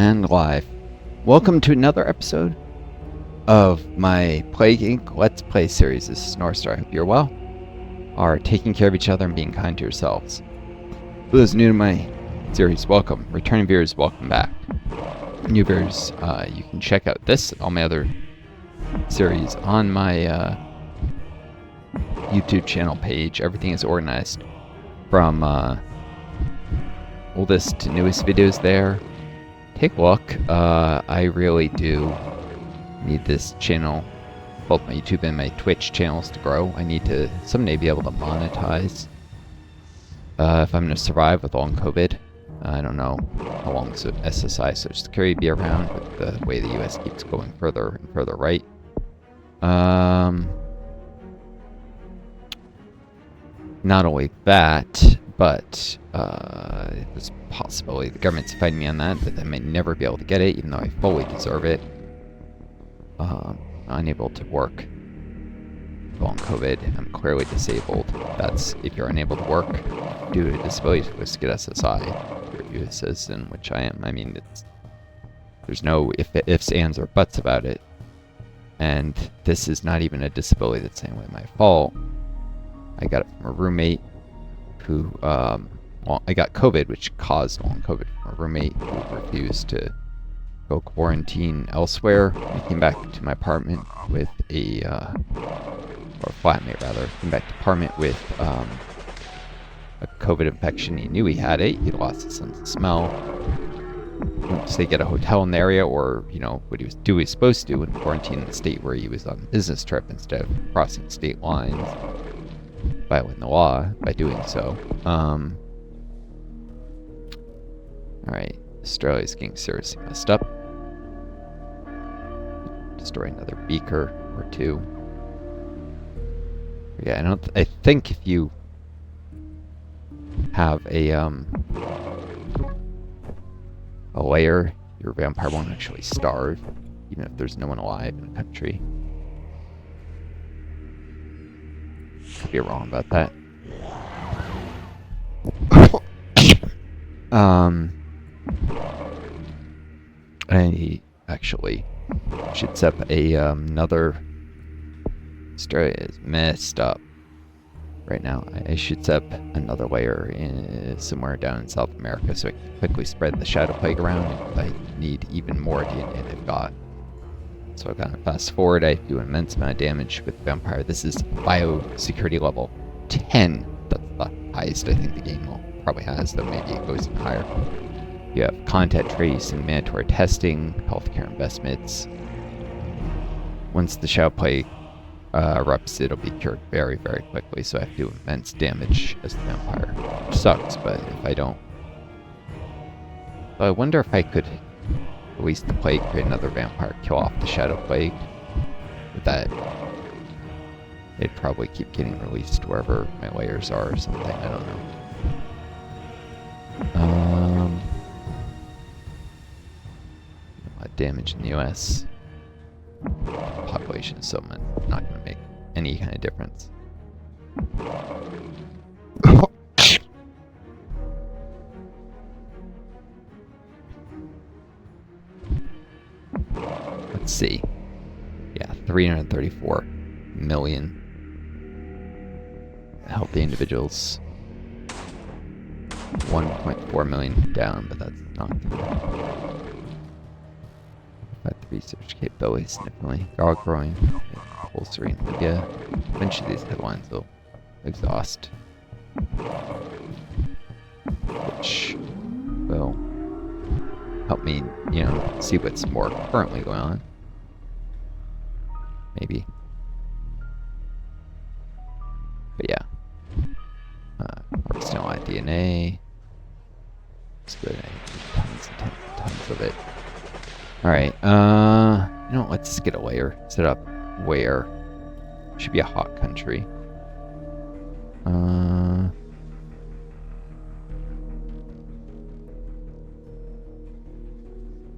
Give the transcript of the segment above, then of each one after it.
And live. Welcome to another episode of my Plague Inc. Let's Play series. This is Northstar. I hope you're well, are taking care of each other and being kind to yourselves. For those new to my series, welcome. Returning viewers, welcome back. New viewers, you can check out this and all my other series on my YouTube channel page. Everything is organized from oldest to newest videos there. Take a look. I really do need this channel, both my YouTube and my Twitch channels, to grow. I need to someday be able to monetize if I'm going to survive with long COVID. I don't know how long SSI, Social Security, be around with the way the US keeps going further and further right. Not only that, but there's a possibility the government's fighting me on that I may never be able to get it, even though I fully deserve it. Unable to work on COVID. I'm clearly disabled. That's if you're unable to work due to disability, you're supposed to get SSI. You're a US citizen, which I am. I mean, there's no ifs, ands, or buts about it. And this is not even a disability that's anyway my fault. I got it from a roommate who, well, I got COVID, which caused long COVID from a roommate who refused to go quarantine elsewhere. I came back to my apartment with or flatmate rather, came back to apartment with a COVID infection. He knew he had it. He lost his sense of smell. Went to stay at a hotel in the area, or what he was supposed to do, and quarantine in the state where he was on a business trip instead of crossing state lines, violating the law by doing so. Alright, Australia's getting seriously messed up. Destroy another beaker or two. Yeah, I think if you have a lair, your vampire won't actually starve, even if there's no one alive in the country. Could be wrong about that. I actually should set up another. Australia is messed up right now. I should set up another layer somewhere down in South America so I can quickly spread the shadow plague around. I need even more DNA than I've got. So I've got to fast forward. I do an immense amount of damage with vampire. This is biosecurity level 10. That's the highest I think the game probably has, though maybe it goes even higher. You have contact tracing, mandatory testing, healthcare investments. Once the shadow plague erupts, it'll be cured very, very quickly, so I have to do immense damage as the vampire. Which sucks, but if I don't... So I wonder if I could release the plague, create another vampire, kill off the shadow plague. With that, they'd probably keep getting released wherever my layers are or something, I don't know. A lot of damage in the US. Population is so not going to make any kind of difference. Let's see. Yeah, 334 million healthy individuals. 1.4 million down, but that's not gonna... But the research capabilities significantly are growing. Bolstering Libya. Eventually these headlines will exhaust. Which will help me, see what's more currently going on. Maybe. But yeah. Harvesting all that DNA. It's good. Tons and tons and tons of it. Alright, let's just get a layer set up where it should be a hot country.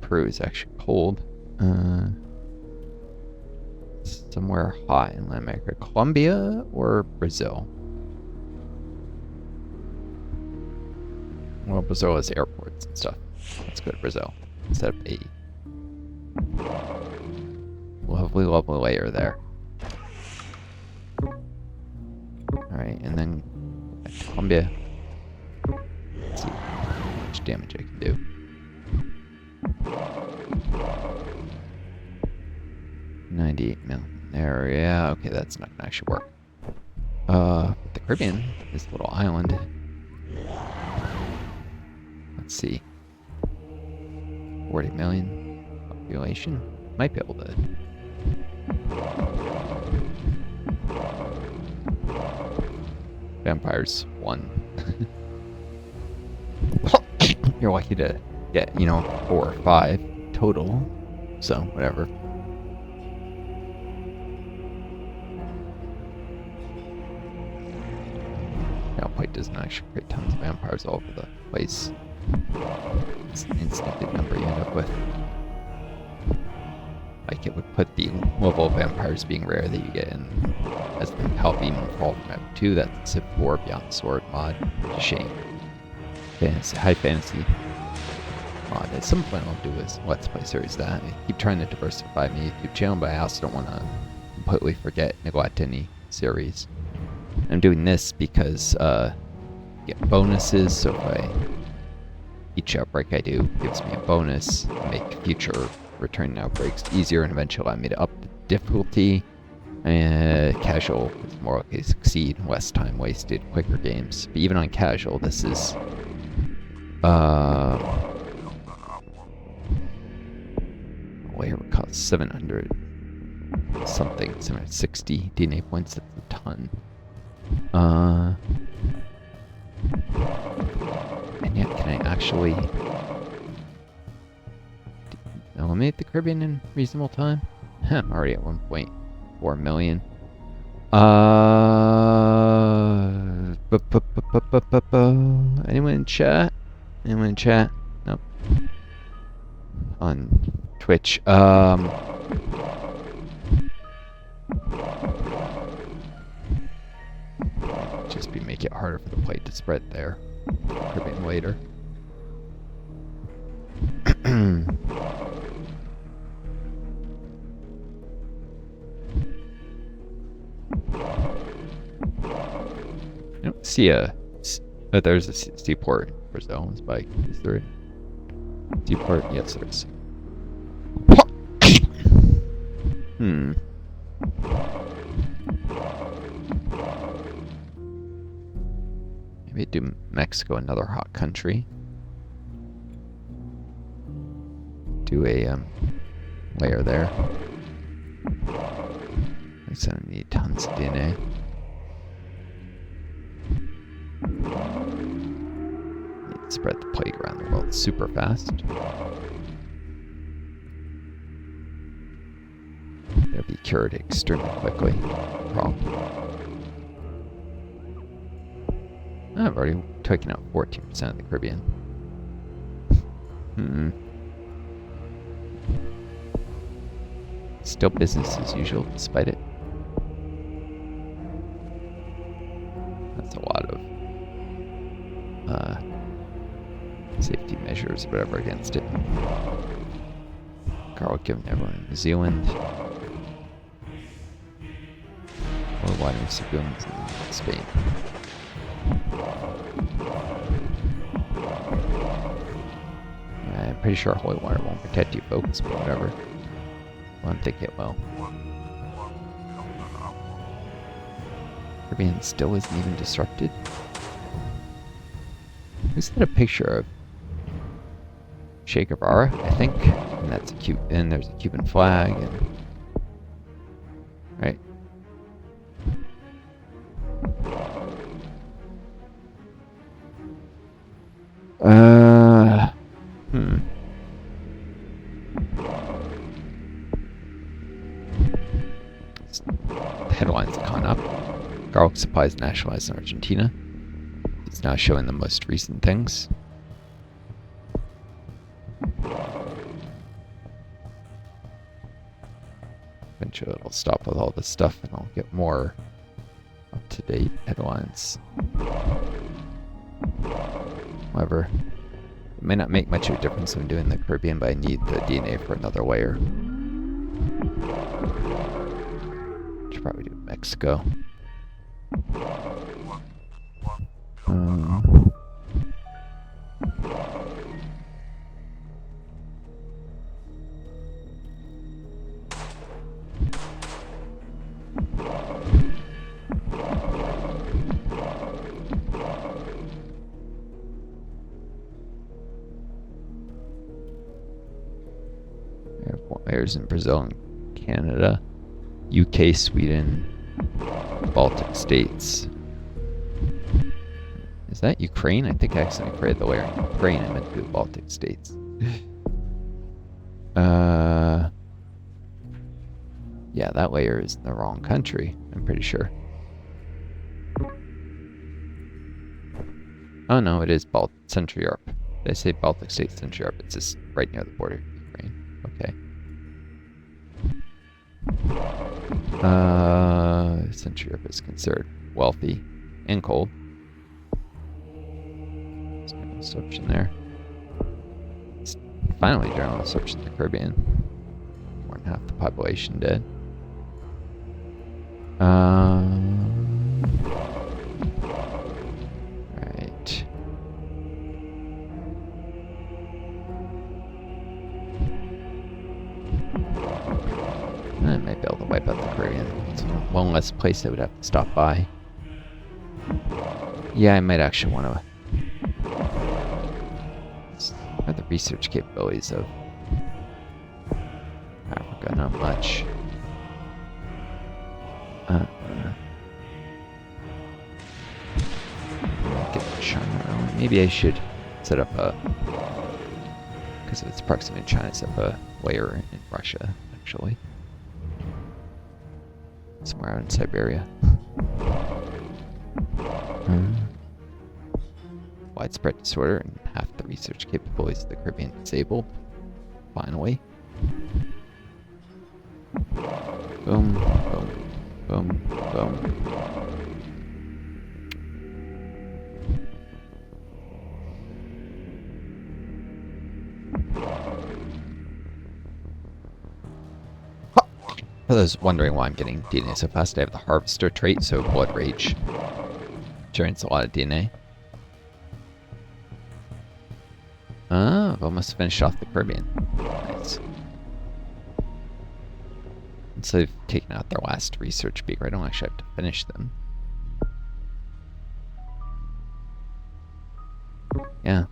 Peru is actually cold. Somewhere hot in Latin America. Colombia or Brazil? Well, Brazil has airports and stuff. Let's go to Brazil. set up a lovely, lovely layer there. Alright, and then back to Columbia. Let's see how much damage I can do. $98 million there, yeah, okay, that's not gonna actually work. The Caribbean, this little island. Let's see. 40 million population. Might be able to. Vampires, 1. You're lucky to get, 4 or 5 total. So, whatever. Outbreak doesn't actually create tons of vampires all over the place. It's an insignificant number you end up with. Like, it would put the level of vampires being rare that you get in as the Palbeam Fall from Mk2. That's a Civ 4 Beyond Sword mod. It's a shame. Fantasy, high fantasy mod. At some point I'll do a Let's Play series that. I keep trying to diversify my YouTube channel, but I also don't want to completely neglect any series. I'm doing this because get bonuses, so if each outbreak I do gives me a bonus, make future returning outbreaks easier, and eventually allow me to up the difficulty. Casual is more likely to succeed, less time wasted, quicker games. But even on casual, this is layer would cost 700 something, 760 DNA points. That's a ton. And yet, can I actually eliminate the Caribbean in reasonable time? I'm already at 1.4 million. Anyone in chat? Anyone in chat? Nope. On Twitch. Make it harder for the plate to spread there. Caribbean later. I don't see there's a seaport in Brazil. Is there a seaport? Yes, there's. Maybe do Mexico another hot country. Do a layer there. It's gonna need tons of DNA. Need to spread the plague around the world super fast. It'll be cured extremely quickly. Probably. I've already taken out 14% of the Caribbean. Still business as usual, despite it. That's a lot of safety measures, whatever, against it. Carl giving everyone in New Zealand. Or wider civilians in Spain. I'm pretty sure holy water won't protect you folks, but whatever. Well, I think it will. Caribbean still isn't even disrupted. Who's that a picture of? Che Guevara, I think. And that's and there's a Cuban flag and right. The headlines have gone up. Garlic supplies nationalized in Argentina. It's now showing the most recent things. Eventually it'll stop with all this stuff and I'll get more up-to-date headlines. However, It may not make much of a difference when doing the Caribbean, but I need the DNA for another layer. Should probably do Mexico. Layers in Brazil and Canada, UK, Sweden, Baltic states. Is that Ukraine? I think I accidentally created the layer in Ukraine. I meant to do Baltic states. Yeah, that layer is in the wrong country, I'm pretty sure. Oh no, it is Central Europe. Did I say Baltic states, Central Europe? It's just right near the border of Ukraine. Okay. Central Europe is considered wealthy and cold. There's no assumption there. It's finally general assumption in the Caribbean. More than half the population dead. Right. I might be able to wipe out the Caribbean. It's one less place I would have to stop by. Yeah, I might actually want to. Are the research capabilities of Africa? Not much. Get China around. Maybe I should set up a, because of its proximity to China, set up a layer in Russia, actually. Somewhere out in Siberia. Widespread disorder and half the research capabilities of the Caribbean disabled. Finally. Boom, boom, boom, boom. For those wondering why I'm getting DNA so fast, I have the Harvester trait, so Blood Rage generates a lot of DNA. I've almost finished off the Caribbean. Nice. So they've taken out their last research beaker. I don't actually have to finish them. Yeah.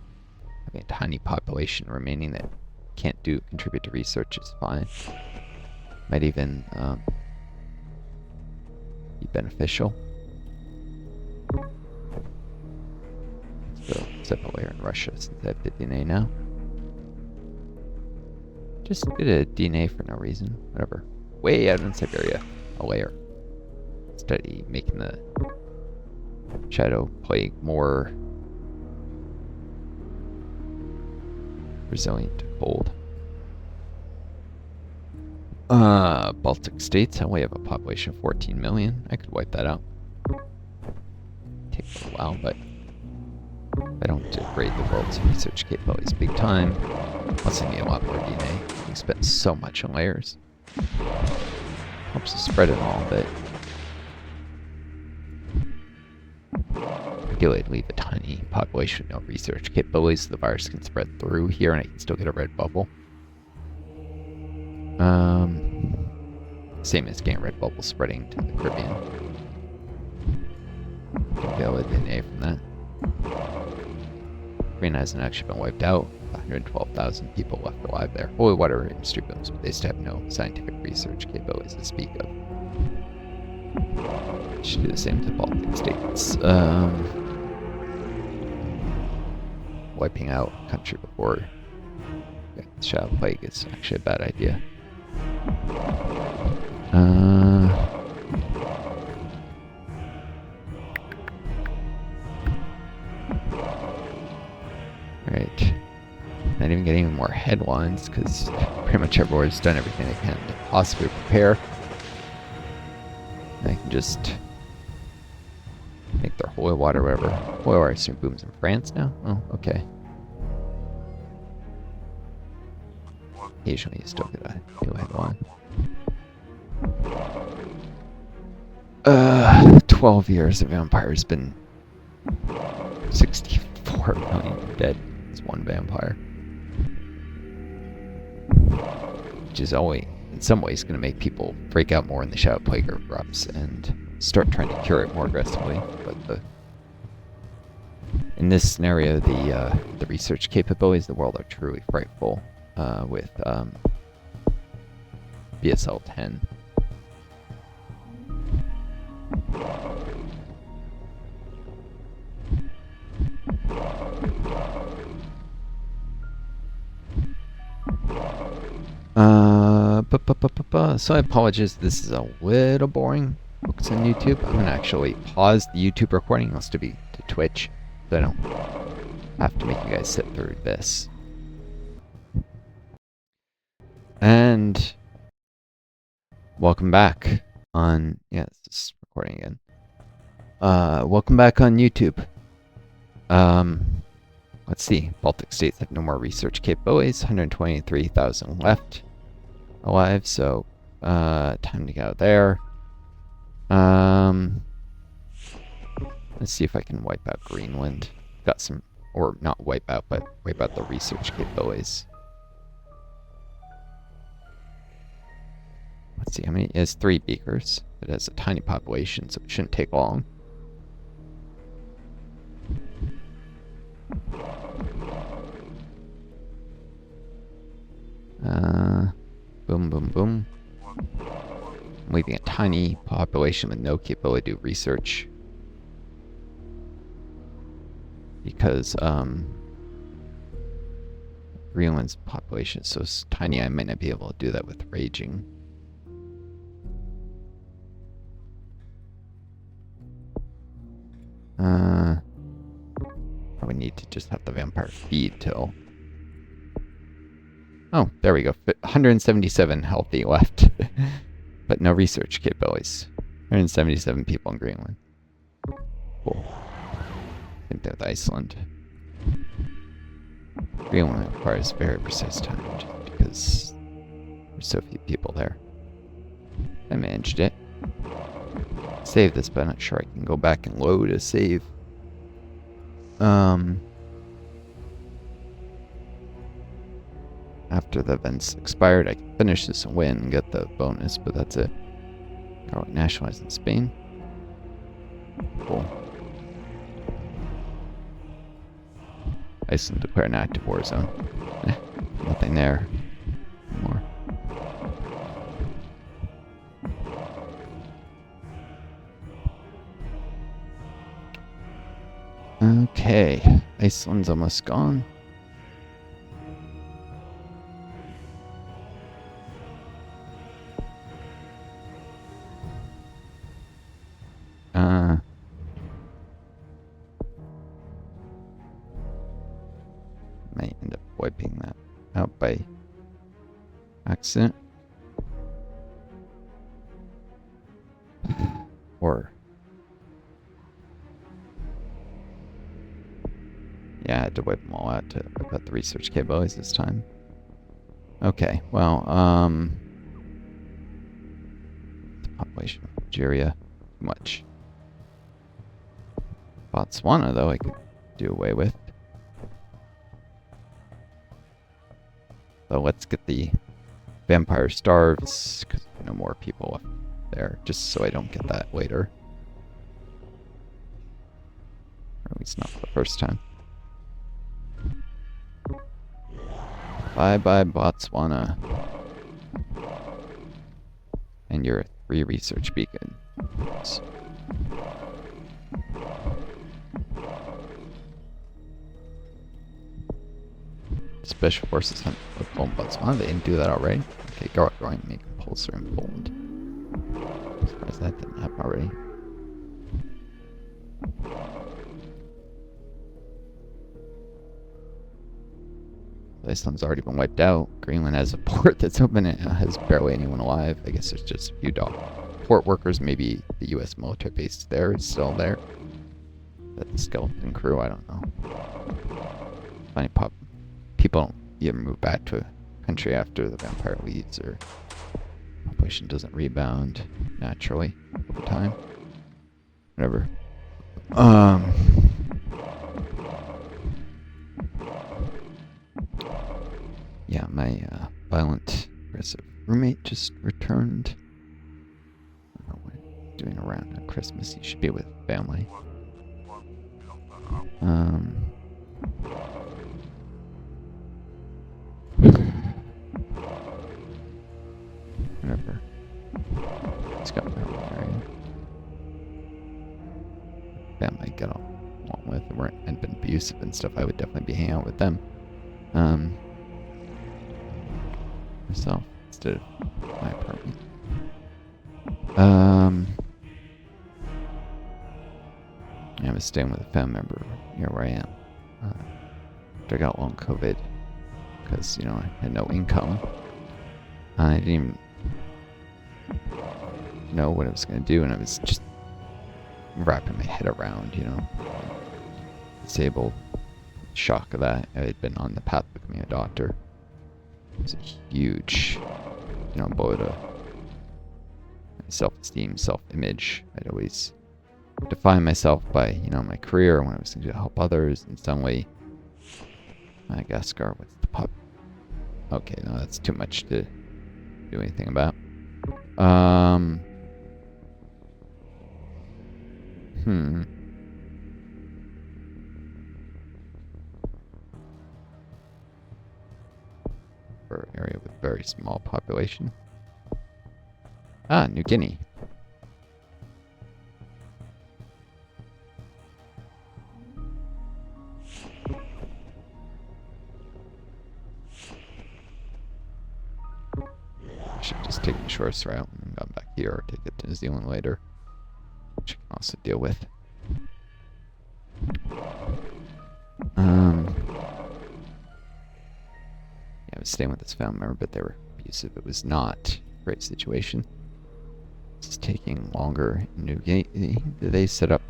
Having a tiny population remaining that can't contribute to research is fine. Might even be beneficial. So set a layer in Russia since I have the DNA now. Just did a DNA for no reason. Whatever. Way out in Siberia. A layer. Study making the shadow plague more resilient to cold. Baltic states, I only have a population of 14 million. I could wipe that out. Takes a while, but I don't degrade the world's research capabilities big time. Plus, I need a lot more DNA. We spent so much on layers. Helps to spread it all, but ideally, I'd leave a tiny population with no research capabilities so the virus can spread through here and I can still get a red bubble. Same as getting red bubble spreading to the Caribbean. Get a DNA from that. Caribbean hasn't actually been wiped out. 112,000 people left alive there. Holy water industry booms, but they still have no scientific research capabilities to speak of. Should do the same to the Baltic states. Wiping out a country before the shadow plague is actually a bad idea. Right. Not even getting any more headlines because pretty much everyone's done everything they can to possibly prepare. And I can just make their holy water, whatever. Holy water stream booms in France now? Oh, okay. occasionally you still get a new headline. 12 years of vampire's been 64 million dead as one vampire. Which is always, in some ways, going to make people break out more in the Shadow Plague erupts and start trying to cure it more aggressively. But in this scenario, the research capabilities of the world are truly frightful with BSL-10. So I apologize, this is a little boring. Focus on YouTube. I'm gonna actually pause the YouTube recording. It to be to Twitch, so I don't have to make you guys sit through this. And welcome back on this is recording again. Welcome back on YouTube. Let's see. Baltic states have no more research capabilities. 123,000 left alive, so time to get out there. Let's see if I can wipe out Greenland. Got some, or not wipe out, but wipe out the research capabilities. Let's see how many. It has 3 beakers. It has a tiny population, so it shouldn't take long. Boom, boom, boom. I'm leaving a tiny population with no capability to do research. Because, Greenland's population is so tiny, I might not be able to do that with raging. Probably need to just have the vampire feed till... Oh, there we go. 177 healthy left. But no research capabilities. 177 people in Greenland. Cool. I think they're with Iceland. Greenland requires very precise time just because there's so few people there. I managed it. Save this, but I'm not sure I can go back and load a save. After the events expired, I can finish this and win and get the bonus, but that's it. Oh, nationalized in Spain. Cool. Iceland declare an active war zone. Nothing there anymore. Okay, Iceland's almost gone. Might end up wiping that out by accident. Or... yeah, I had to wipe them all out to wipe out the research capabilities this time. Okay, well, the population of Algeria, too much. Botswana, though, I could do away with. So let's get the vampire starves, because no more people left there, just so I don't get that later. Or at least not for the first time. Bye-bye, Botswana. And your 3 research beacons. Special forces hunt Poland, Botswana. They didn't do that already. Okay, growing make compulsory in Poland. I'm surprised that didn't happen already. Iceland's already been wiped out. Greenland has a port that's open. It has barely anyone alive. I guess there's just a few port workers. Maybe the U.S. military base there is still there. That skeleton crew, I don't know. Funny people don't even move back to country after the vampire leaves or population doesn't rebound naturally over time. Whatever. Yeah, my violent, aggressive roommate just returned. I don't know what he's doing around on Christmas. He should be with family. Whatever. He's got my own area. Family I get along with and been abusive and stuff. I would definitely be hanging out with them. Myself instead of my apartment. I was staying with a family member near where I am. After I got long COVID, because I had no income. I didn't even know what I was going to do, and I was just wrapping my head around, disabled. Shock of that. I had been on the path of becoming a doctor. It was a huge, blow to self-esteem, self-image. I'd always define myself by, my career, when I was going to help others, and suddenly, Madagascar, what's the pop? Okay, no, that's too much to do anything about. For an area with very small population. New Guinea. I should just take the shortest route and go back here, or take it to New Zealand later, which I can also deal with. I was staying with this family member, but they were abusive. It was not a great situation. It's taking longer in New Guinea. They set up,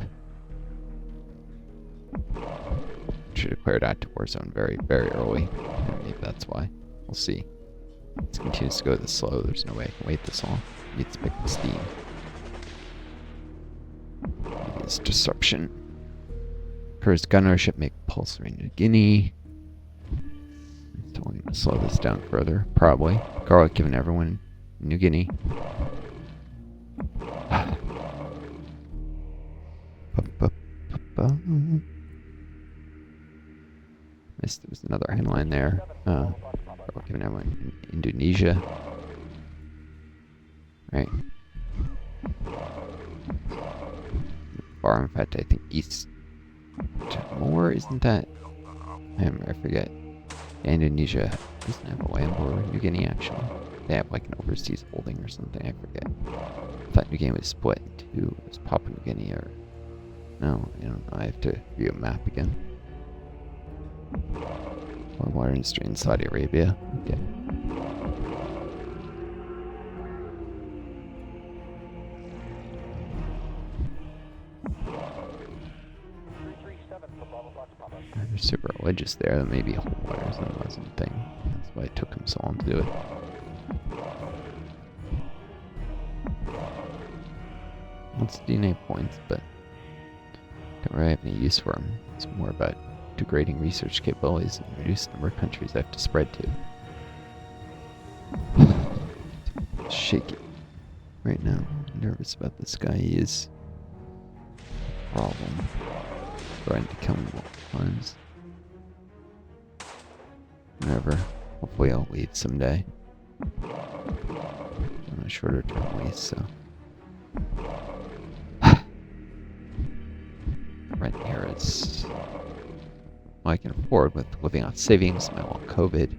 should declare it active war zone very, very early. Maybe that's why. We'll see. It continues to go this slow. There's no way I can wait this long. It needs to pick up steam. Maybe it's disruption. First gunner ship make compulsory in New Guinea. So I'm going to slow this down further. Probably. Garlic given everyone in New Guinea. Missed, there was another headline there. Garlic given everyone in Indonesia. Right. Far, in fact, I think East Timor, isn't that? I forget. Indonesia doesn't have a land border with New Guinea, actually. They have like an overseas holding or something, I forget. I thought New Guinea was split into two. It was Papua New Guinea or... No, I don't know. I have to view a map again. Water industry in Saudi Arabia. Okay. They're super religious there. That may be holy waters and a Muslim thing. That's why it took them so long to do it. Lots of DNA points, but don't really have any use for them. It's more about degrading research capabilities and reduce the number of countries I have to spread to. Shaky right now. I'm nervous about this guy. He is a problem. Trying to kill me multiple times. Whatever. Hopefully I'll leave someday. On a shorter term lease, so. Rent here is what I can afford with living on savings, my long COVID.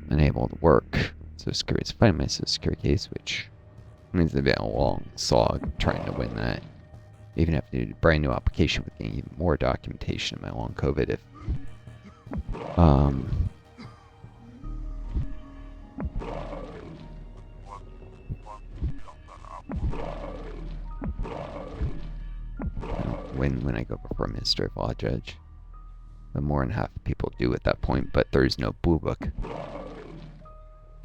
Unable to work. Social Security is fighting my Social Security case, which means they've been a long slog trying to win that. Even have to do a brand new application with getting even more documentation of my long COVID if when I go before a administrative law judge. But more than half the people do at that point, but there is no blue book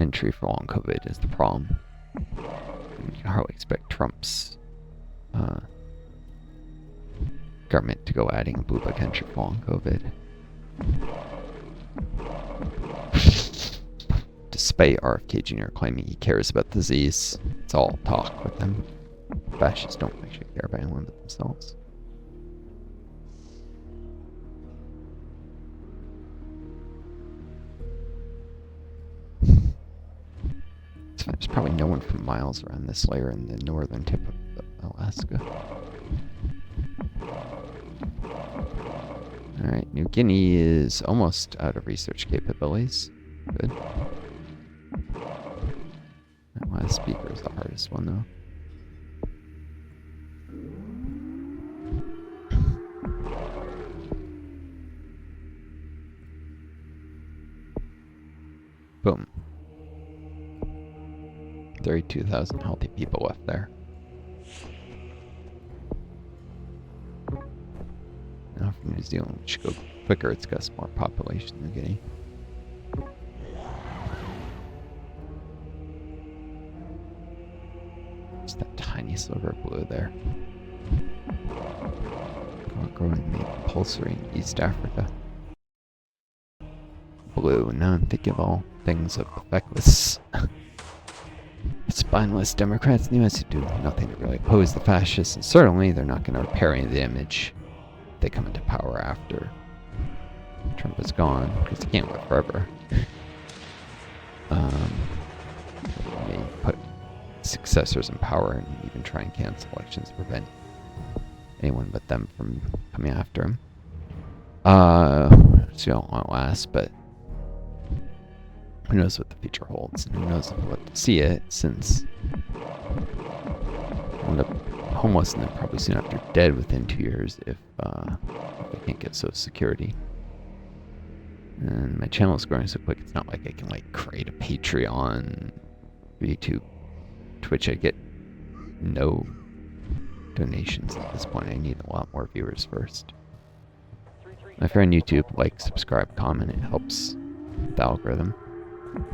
entry for long COVID is the problem. And you can hardly expect Trump's government to go adding a blue book entry for long COVID. Despite RFK Jr. claiming he cares about the disease, it's all talk with them. Fascists don't actually care about anyone but themselves. There's probably no one for miles around this layer in the northern tip of Alaska. Alright, New Guinea is almost out of research capabilities. Good. That last speaker is the hardest one, though. Boom. 32,000 healthy people left there. Now from New Zealand, we should go quicker. It's got more population than New Guinea. Just that tiny sliver of blue there. Growing the compulsory in East Africa. Blue. Now I'm thinking of all things of the feckless, spineless Democrats in the US who do nothing to really oppose the fascists, and certainly they're not going to repair any of the image if they come into power after Trump is gone, because he can't live forever. They may put successors in power and even try and cancel elections to prevent anyone but them from coming after him. So you don't want to last, but who knows what the future holds, and who knows if we'll have to see it, since we'll end up homeless and then probably soon after dead within 2 years if they can't get Social Security. And my channel is growing so quick, it's not like I can create a Patreon, YouTube, Twitch. I get no donations at this point. I need a lot more viewers first. If you're on YouTube, subscribe, comment, it helps the algorithm.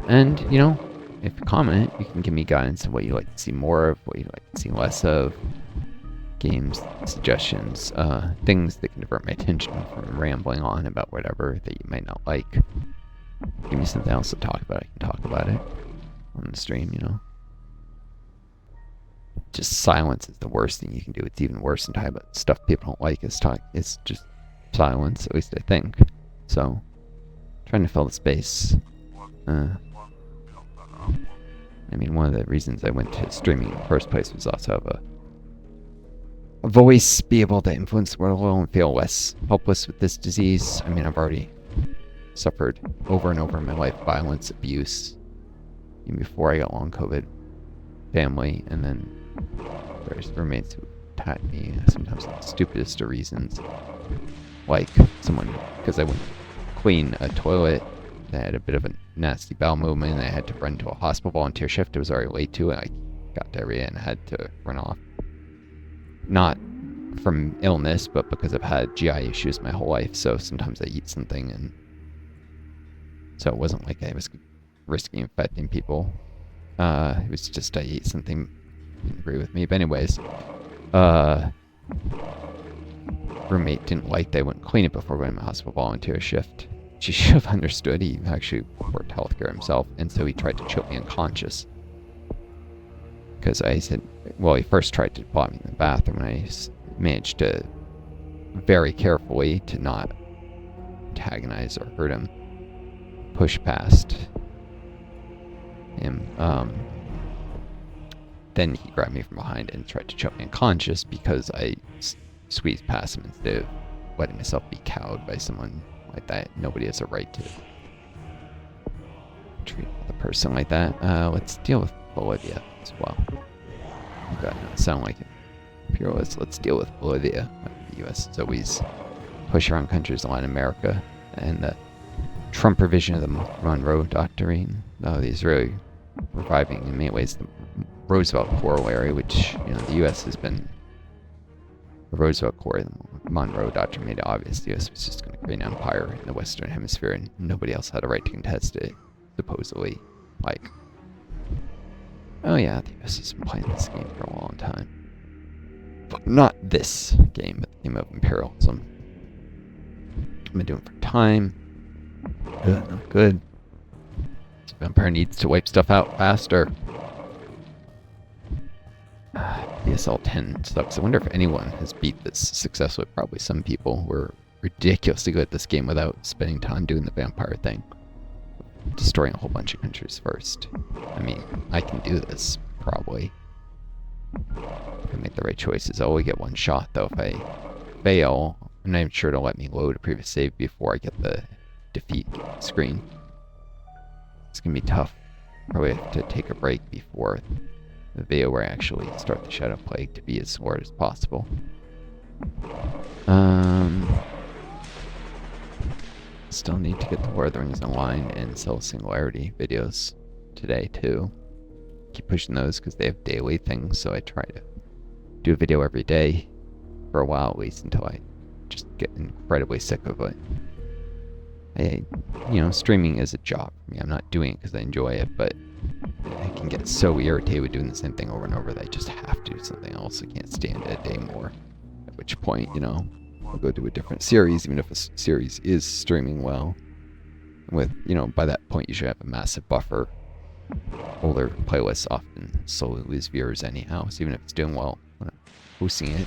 And, you know, if you comment, you can give me guidance on what you'd like to see more of, what you'd like to see less of, games, suggestions, things that can divert my attention from rambling on about whatever that you might not like. Give me something else to talk about, I can talk about it on the stream, you know. Just silence is the worst thing you can do. It's even worse than talking about stuff people don't like. It's just silence, at least I think. So, trying to fill the space. I mean, one of the reasons I went to streaming in the first place was also have a voice, be able to influence the world a little and feel less helpless with this disease. I mean, I've already suffered over and over in my life violence, abuse, even before I got long COVID, family, and then various roommates who attacked me, sometimes for the stupidest of reasons. Like someone, because I wouldn't clean a toilet, I had a bit of a nasty bowel movement, and I had to run to a hospital volunteer shift. I was already late to it. I got diarrhea and had to run off. Not from illness, but because I've had GI issues my whole life, so sometimes I eat something, and so it wasn't like I was risking infecting people. It was just I ate something, didn't agree with me. But anyways, roommate didn't like that I wouldn't clean it before going to my hospital volunteer shift. She should have understood. He actually worked healthcare himself, and so he tried to choke me unconscious. Because I said, well, he first tried to plot me in the bathroom, and I managed to very carefully, to not antagonize or hurt him, push past him. Then he grabbed me from behind and tried to choke me unconscious because I squeezed past him instead of letting myself be cowed by someone like that. Nobody has a right to treat a person like that. Let's deal with Bolivia as well. You got to sound like an imperialist. Let's deal with Bolivia. The U.S. is always push around countries in Latin America, and the Trump revision of the Monroe Doctrine. These really reviving in many ways the Roosevelt corollary, which the U.S. has been the Roosevelt Corps, the Monroe Doctrine made it obvious the US was just going to create an empire in the Western Hemisphere and nobody else had a right to contest it, supposedly. Like, oh yeah, the US has been playing this game for a long time. But not this game, but the game of imperialism. I've been doing it for time. Ugh, not good. This vampire needs to wipe stuff out faster. BSL10 sucks. I wonder if anyone has beat this successfully. Probably some people were ridiculously good at this game without spending time doing the vampire thing. Destroying a whole bunch of countries first. I mean, I can do this, probably. If I make the right choices. I only get one shot, though. If I fail, I'm not even sure to let me load a previous save before I get the defeat screen. It's going to be tough. Probably have to take a break before the video where I actually start the Shadow Plague to be as short as possible. Still need to get the Lord of the Rings online and sell Singularity videos today too. Keep pushing those because they have daily things, so I try to do a video every day for a while at least until I just get incredibly sick of it. Streaming is a job for me. I'm not doing it because I enjoy it, but I can get so irritated with doing the same thing over and over that I just have to do something else. I can't stand it a day more. At which point, I'll go do a different series, even if a series is streaming well. With, by that point you should have a massive buffer. Older playlists often slowly lose viewers anyhow, so even if it's doing well when I'm hosting it,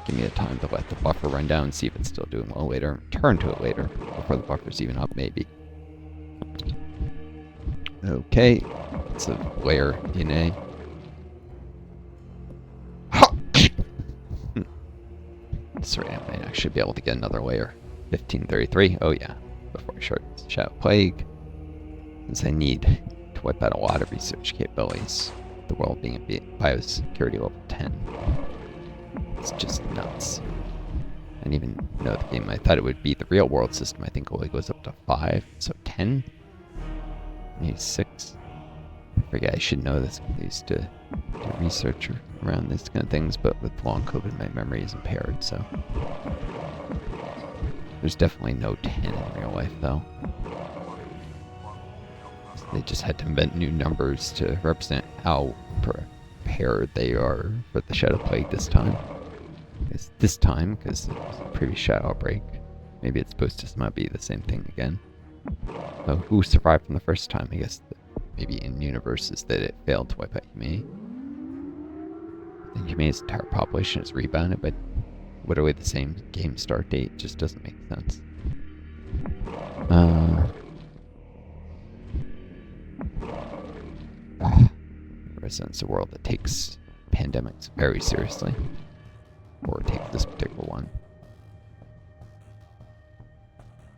give me the time to let the buffer run down and see if it's still doing well later. Turn to it later, before the buffer's even up, maybe. Okay, lots of layer DNA. Sorry, I might actually be able to get another layer. 1533, oh yeah, before I start Shadow Plague. Since I need to wipe out a lot of research capabilities, the world being at biosecurity level 10. It's just nuts. I didn't even know the game. I thought it would be the real world system. I think only goes up to 5, so 10? Maybe 6? I forget, I should know this. I used to do research around these kind of things, but with long COVID, my memory is impaired, so. There's definitely no 10 in real life, though. They just had to invent new numbers to represent how prepared they are for the Shadow Plague this time. It's this time, because it was the previous Shadow Outbreak. Maybe it's supposed to somehow be the same thing again. So who survived from the first time? I guess maybe in universes that it failed to wipe out humanity. I think humanity's entire population is rebounded, but literally the same game start date just doesn't make sense. Represents a world that takes pandemics very seriously. Or take this particular one.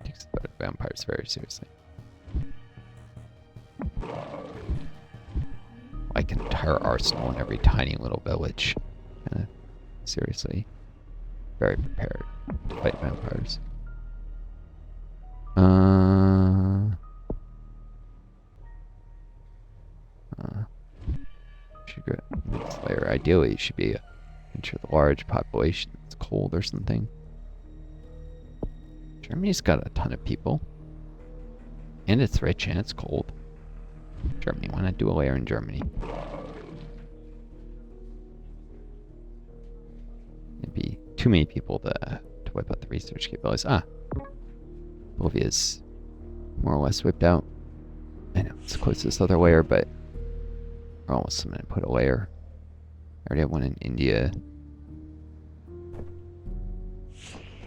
Takes the vampires very seriously. Like an entire arsenal in every tiny little village. Seriously. Very prepared to fight vampires. Sugar next layer. Ideally, it should be a ensure the large population is cold or something. Germany's got a ton of people. And it's rich and it's cold. Germany, why not do a layer in Germany? It'd be too many people to wipe out the research capabilities. Bolivia's more or less wiped out. I know it's close to this other layer, but we're almost going to put a layer. I already have one in India.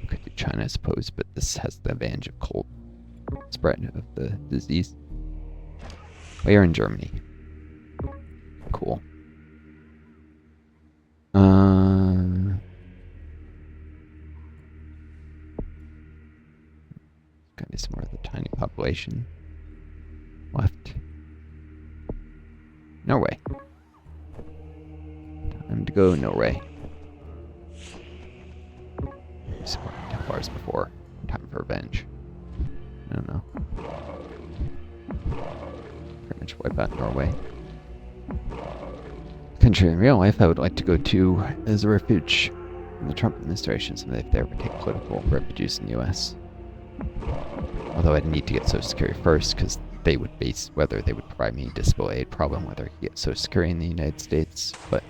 Could do China, I suppose, but this has the advantage of cold spread of the disease. Layer in Germany. Cool. Gotta be some more of the tiny population left. Norway. Time to go Norway. Supporting Templars before. Time for revenge. I don't know. Pretty much wipe out Norway. Country in real life I would like to go to as a refuge. from the Trump administration is if they ever take political refugees in the U.S. Although I'd need to get Social Security first, because they would base whether they would provide me disability aid, probably on whether I could get Social Security in the United States. But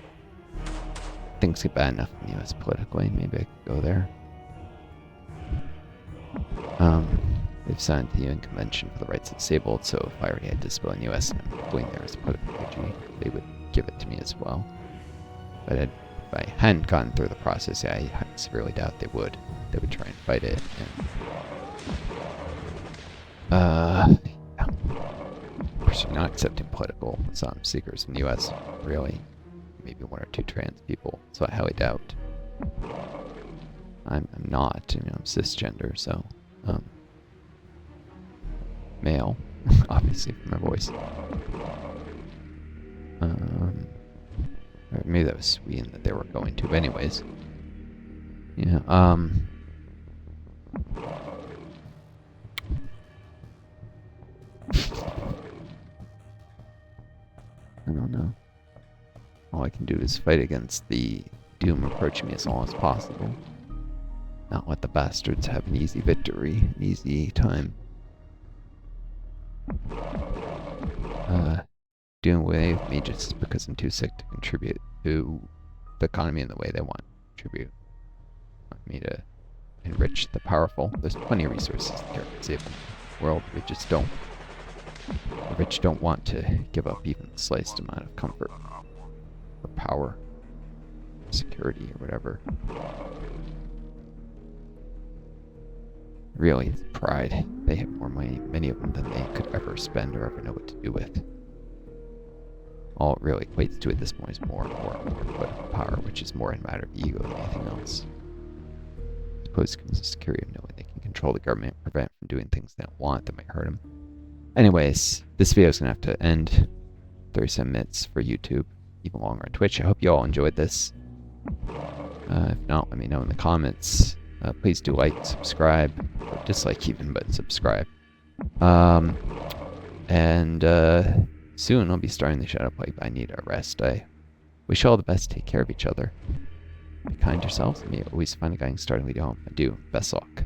things get bad enough in the U.S. politically, maybe I could go there. They've signed the UN Convention for the Rights of the Disabled, so if I already had disability in the U.S. and I'm going there as a political refugee, they would give it to me as well. But if I hadn't gone through the process, yeah, I severely doubt they would. They would try and fight it. And, yeah. Of course, they're not accepting political asylum seekers in the U.S., really. Maybe one or two trans people, so I highly doubt. I'm not, I'm cisgender, so, male, obviously from my voice. Or maybe that was Sweden that they were going to, but anyways. Yeah, I don't know. All I can do is fight against the doom approaching me as long as possible. Not let the bastards have an easy victory, an easy time. Doing away with me just because I'm too sick to contribute to the economy in the way they want to contribute. Want me to enrich the powerful. There's plenty of resources here to save the world. We just don't. The rich don't want to give up even the slightest amount of comfort or power, or security, or whatever. Really, it's pride. They have more money, many of them, than they could ever spend or ever know what to do with. All it really equates to at this point is more and more and more political power, which is more a matter of ego than anything else. I suppose it comes with security of knowing they can control the government, prevent from doing things they don't want that might hurt them. Anyways, this video is going to have to end. 37 minutes for YouTube, even longer on Twitch. I hope you all enjoyed this. If not, let me know in the comments. Please do like, subscribe, or dislike even, but subscribe. Soon I'll be starting the Shadow Plague, but I need a rest. I wish you all the best. Take care of each other. Be kind to yourselves, and may you always find a guiding starting lead home. Adieu. Best luck.